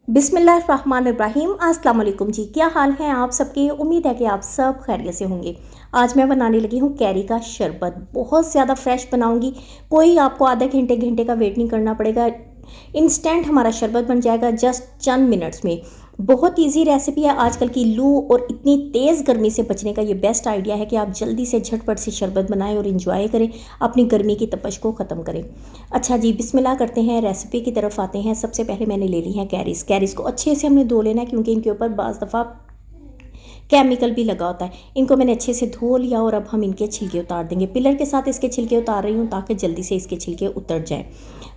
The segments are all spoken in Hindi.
बिस्मिल्लाहिर्रहमानिर्रहीम। अस्सलाम वालेकुम जी, क्या हाल है आप सबके। उम्मीद है कि आप सब खैरियत से होंगे। आज मैं बनाने लगी हूँ कैरी का शरबत। बहुत ज़्यादा फ्रेश बनाऊँगी, कोई आपको आधे घंटे घंटे का वेट नहीं करना पड़ेगा। इंस्टेंट हमारा शरबत बन जाएगा जस्ट चंद मिनट्स में। बहुत इजी रेसिपी है। आजकल की लू और इतनी तेज़ गर्मी से बचने का ये बेस्ट आइडिया है कि आप जल्दी से झटपट से शरबत बनाएं और इंजॉय करें, अपनी गर्मी की तपश को ख़त्म करें। अच्छा जी, बिस्मिल्लाह करते हैं, रेसिपी की तरफ आते हैं। सबसे पहले मैंने ले ली है कैरीज़ को अच्छे से हमने धो लेना है, क्योंकि इनके ऊपर बाज़ दफ़ा केमिकल भी लगा होता है। इनको मैंने अच्छे से धो लिया और अब हम इनके छिलके उतार देंगे। पिलर के साथ इसके छिलके उतार रही हूँ ताकि जल्दी से इसके छिलके उतर जाएं।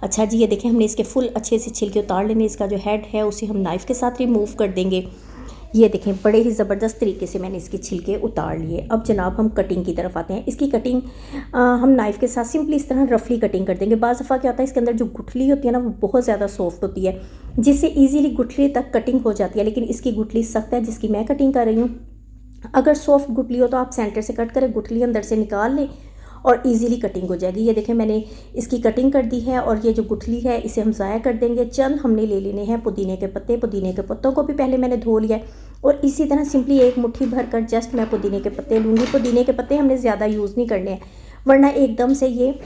अच्छा जी, ये देखें, हमने इसके फुल अच्छे से छिलके उतार लेने। इसका जो हेड है उसे हम नाइफ़ के साथ रिमूव कर देंगे। ये देखें, बड़े ही ज़बरदस्त तरीके से मैंने इसके छिलके उतार लिए। अब जनाब हम कटिंग की तरफ आते हैं। इसकी कटिंग हम नाइफ़ के साथ सिंपली इस तरह रफली कटिंग कर देंगे। बाज़ दफ़ा क्या होता है, इसके अंदर जो गुठली होती है ना, वो बहुत ज़्यादा सॉफ्ट होती है, जिससे ईजीली गुठली तक कटिंग हो जाती है। लेकिन इसकी गुठली सख्त है जिसकी मैं कटिंग कर रही हूँ। अगर सॉफ्ट गुठली हो तो आप सेंटर से कट करें, गुठली अंदर से निकाल लें और इजीली कटिंग हो जाएगी। ये देखें, मैंने इसकी कटिंग कर दी है और ये जो गुठली है इसे हम ज़ाया कर देंगे। चंद हमने ले लेने हैं पुदीने के पत्ते। पुदीने के पत्तों को भी पहले मैंने धो लिया है और इसी तरह सिंपली एक मुट्ठी भर कर जस्ट मैं पुदीने के पत्ते लूँगी। पुदीने के पत्ते हमने ज़्यादा यूज़ नहीं करने हैं, वरना एकदम से ये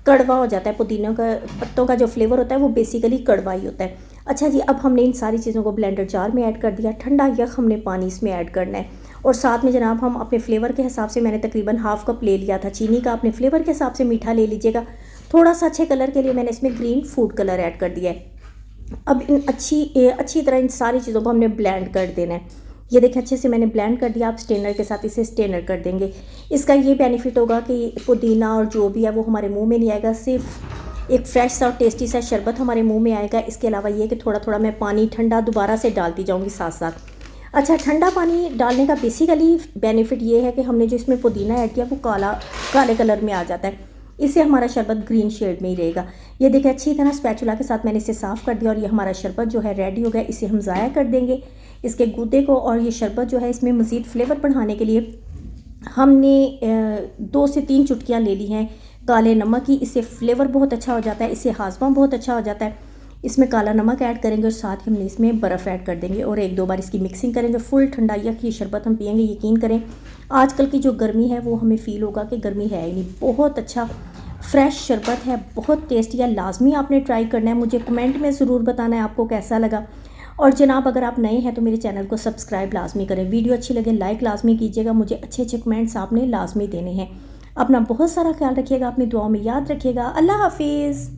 कड़वा हो जाता है। पुदीना का पत्तों का जो फ्लेवर होता है वो बेसिकली कड़वा ही होता है। अच्छा जी, अब हमने इन सारी चीज़ों को ब्लेंडर जार में ऐड कर दिया। ठंडा यख हमने पानी इसमें ऐड करना है और साथ में जनाब हम अपने फ्लेवर के हिसाब से, मैंने तकरीबन हाफ़ कप ले लिया था चीनी का। अपने फ्लेवर के हिसाब से मीठा ले लीजिएगा। थोड़ा सा अच्छे कलर के लिए मैंने इसमें ग्रीन फूड कलर ऐड कर दिया है। अब इन अच्छी तरह इन सारी चीज़ों को हमने ब्लेंड कर देना है। ये देखिए, अच्छे से मैंने ब्लेंड कर दिया। आप स्ट्रेनर के साथ इसे स्ट्रेनर कर देंगे। इसका ये बेनिफिट होगा कि पुदीना और जो भी है वो हमारे मुंह में नहीं आएगा, सिर्फ एक फ्रेश सा और टेस्टी सा शरबत हमारे मुंह में आएगा। इसके अलावा ये कि थोड़ा थोड़ा मैं पानी ठंडा दोबारा से डालती जाऊँगी साथ साथ। अच्छा, ठंडा पानी डालने का बेसिकली बेनिफिट ये है कि हमने जो इसमें पुदीना ऐड किया वो काले कलर में आ जाता है। इससे हमारा शरबत ग्रीन शेड में ही रहेगा। ये देखिए, अच्छी तरह स्पैचुला के साथ मैंने इसे साफ़ कर दिया और ये हमारा शरबत जो है रेडी हो गया। इसे हम ज़ाया कर देंगे इसके गूदे को। और ये शरबत जो है, इसमें मज़ीद फ्लेवर बढ़ाने के लिए हमने 2 से 3 चुटकियाँ ले ली हैं काले नमक की। इससे फ्लेवर बहुत अच्छा हो जाता है, इससे हाज़मा बहुत अच्छा हो जाता है। इसमें काला नमक ऐड करेंगे और साथ ही हमने इसमें बर्फ़ ऐड कर देंगे और 1-2 बार इसकी मिक्सिंग करेंगे। फुल ठंडा यख ये शरबत हम पियेंगे। यकीन करें, आजकल की जो गर्मी है वो हमें फ़ील होगा कि गर्मी है ही नहीं। बहुत अच्छा फ्रेश शरबत है, बहुत टेस्टी है। लाजमी आपने ट्राई करना है। मुझे कमेंट में ज़रूर बताना है आपको कैसा लगा। और जनाब, अगर आप नए हैं तो मेरे चैनल को सब्सक्राइब लाजमी करें। वीडियो अच्छी लगे लाइक लाजमी कीजिएगा। मुझे अच्छे अच्छे कमेंट्स आपने लाजमी देने हैं। अपना बहुत सारा ख्याल रखिएगा, अपनी दुआओं में याद रखिएगा। अल्लाह हाफिज़।